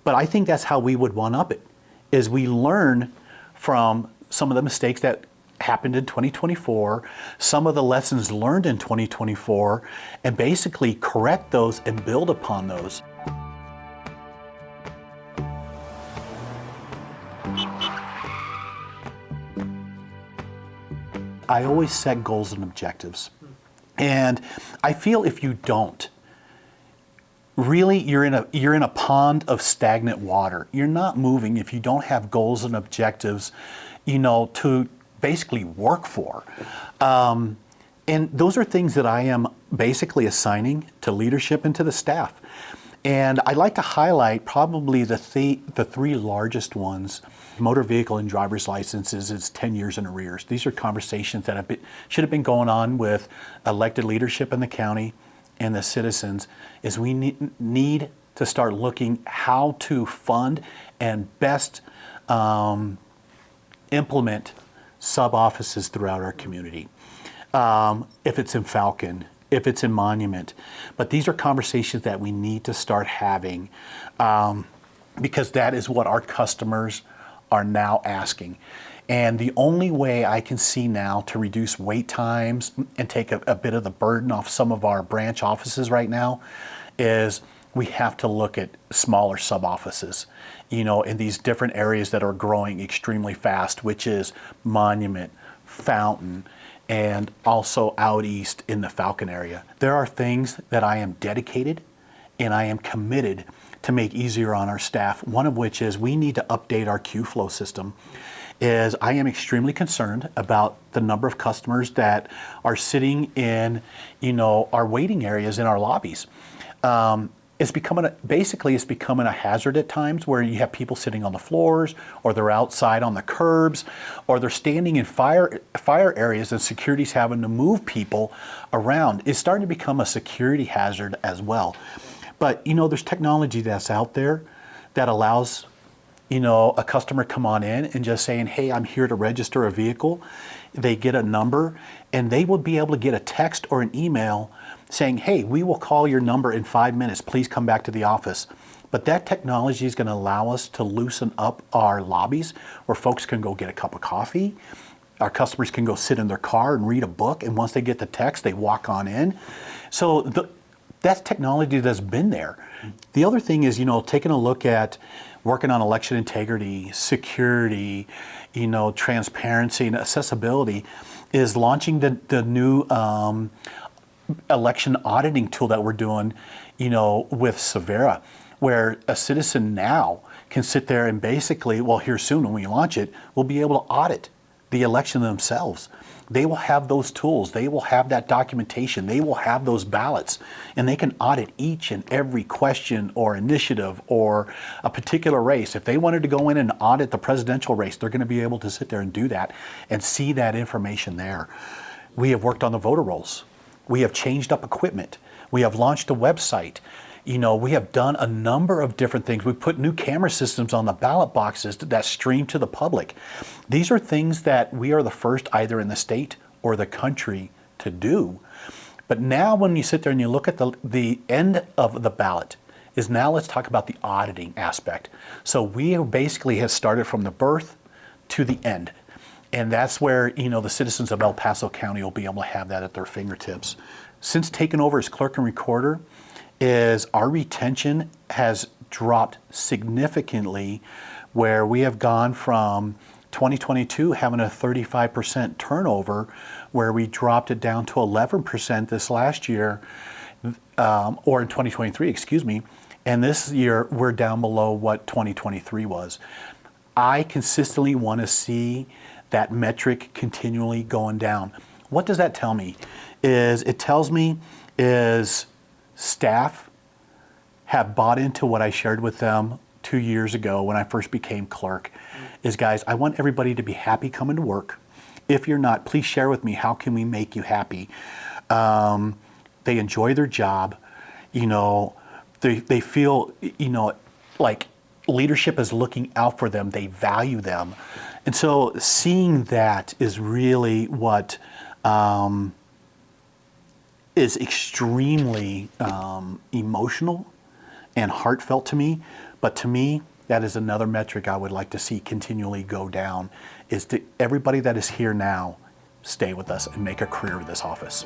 But I think that's how we would one-up it, is we learn from some of the mistakes that happened in 2024, some of the lessons learned in 2024, and basically correct those and build upon those. I always set goals and objectives. And I feel if you don't, really you're in a pond of stagnant water. You're not moving if you don't have goals and objectives, to basically work for. And those are things that I am basically assigning to leadership and to the staff. And I'd like to highlight probably the three largest ones. Motor vehicle and driver's licenses is 10 years in arrears. These are conversations that should have been going on with elected leadership in the county and the citizens, is we need to start looking how to fund and best implement sub-offices throughout our community. If it's in Falcon, if it's in Monument. But these are conversations that we need to start having because that is what our customers are now asking. And the only way I can see now to reduce wait times and take a bit of the burden off some of our branch offices right now is we have to look at smaller sub-offices, in these different areas that are growing extremely fast, which is Monument, Fountain, and also out east in the Falcon area. There are things that I am dedicated and I am committed to make easier on our staff, one of which is we need to update our queue flow system. I am extremely concerned about the number of customers that are sitting in, our waiting areas in our lobbies. It's becoming a hazard at times where you have people sitting on the floors, or they're outside on the curbs, or they're standing in fire areas and security's having to move people around. It's starting to become a security hazard as well. But there's technology that's out there that allows a customer come on in and just saying, hey, I'm here to register a vehicle. They get a number and they will be able to get a text or an email saying, hey, we will call your number in 5 minutes. Please come back to the office. But that technology is going to allow us to loosen up our lobbies where folks can go get a cup of coffee. Our customers can go sit in their car and read a book. And once they get the text, they walk on in. So that's technology that's been there. The other thing is, taking a look at working on election integrity, security, transparency and accessibility, is launching the new election auditing tool that we're doing, with Severa, where a citizen now can sit there and basically, here soon when we launch it, we'll be able to audit the election themselves. They will have those tools. They will have that documentation. They will have those ballots, and they can audit each and every question or initiative or a particular race. If they wanted to go in and audit the presidential race, they're going to be able to sit there and do that and see that information there. We have worked on the voter rolls. We have changed up equipment. We have launched a website. We have done a number of different things. We put new camera systems on the ballot boxes that stream to the public. These are things that we are the first either in the state or the country to do. But now when you sit there and you look at the end of the ballot, is now let's talk about the auditing aspect. So we basically have started from the birth to the end. And that's where, the citizens of El Paso County will be able to have that at their fingertips. Since taking over as clerk and recorder, our retention has dropped significantly, where we have gone from 2022 having a 35% turnover, where we dropped it down to 11% this last year, or in 2023, excuse me. And this year we're down below what 2023 was. I consistently want to see that metric continually going down. What does that tell me? It tells me staff have bought into what I shared with them 2 years ago when I first became clerk. Guys, I want everybody to be happy coming to work. If you're not, please share with me, how can we make you happy? They enjoy their job. They feel, like leadership is looking out for them. They value them. And so seeing that is really what is extremely emotional and heartfelt to me. But to me, that is another metric I would like to see continually go down, is to everybody that is here now stay with us and make a career of this office.